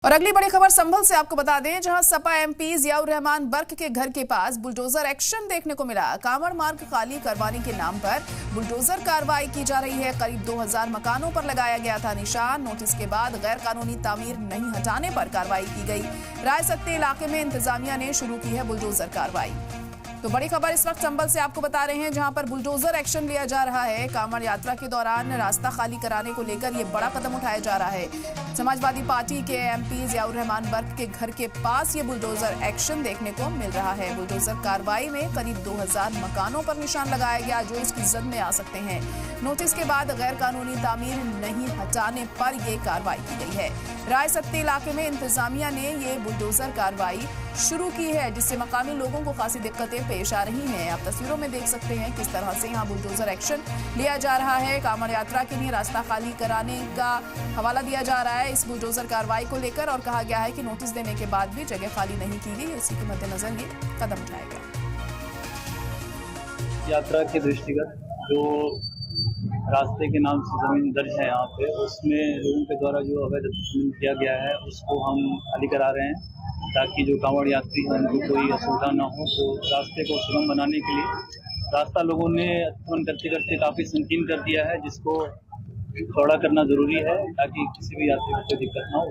और अगली बड़ी खबर संभल से आपको बता दें, जहां सपा एमपी जियाउर रहमान बर्क के घर के पास बुलडोजर एक्शन देखने को मिला। कांवड़ मार्ग खाली करवाने के नाम पर बुलडोजर कार्रवाई की जा रही है। करीब 2000 मकानों पर लगाया गया था निशान। नोटिस के बाद गैर कानूनी तामीर नहीं हटाने पर कार्रवाई की गई। रायसत्ते इलाके में इंतजामिया ने शुरू की है बुलडोजर कार्रवाई। तो बड़ी खबर इस वक्त संभल से आपको बता रहे हैं, जहां पर बुलडोजर एक्शन लिया जा रहा है। कांवड़ यात्रा के दौरान रास्ता खाली कराने को लेकर ये बड़ा कदम उठाया जा रहा है। समाजवादी पार्टी के एमपी जियाउर रहमान बर्क के घर के पास ये बुलडोजर एक्शन देखने को मिल रहा है। बुलडोजर कार्रवाई में करीब 2000 मकानों पर निशान लगाया गया, जो इसकी जद में आ सकते हैं। नोटिस के बाद गैर कानूनी तामीर नहीं हटाने पर यह कार्रवाई की गई है। रायसत्ते इलाके में इंतजामिया ने ये बुलडोजर कार्रवाई शुरू की है, जिससे मकामी लोगों को खासी दिक्कतें पेश आ रही हैं। आप तस्वीरों में देख सकते हैं किस तरह से यहाँ बुलडोजर एक्शन लिया जा रहा है। कांवड़ यात्रा के लिए रास्ता खाली कराने का हवाला दिया जा रहा है इस बुलडोजर कार्रवाई को लेकर, और कहा गया है कि नोटिस देने के बाद भी जगह खाली नहीं की गई। इसी के मद्देनजर ये कदम उठाया गया। यात्रा के दृष्टिगत जो रास्ते के नाम से जमीन दर्ज है यहाँ पे, उसमें लोगों के द्वारा जो अवैध अतिक्रमण किया गया है उसको हम खाली करा रहे हैं, ताकि जो कांवड़ यात्री हैं उनको कोई असुविधा ना हो। तो रास्ते को सुगम बनाने के लिए रास्ता लोगों ने अतिक्रमण करते करते काफ़ी संकीर्ण कर दिया है, जिसको चौड़ा करना जरूरी है ताकि किसी भी यात्री को कोई दिक्कत ना हो।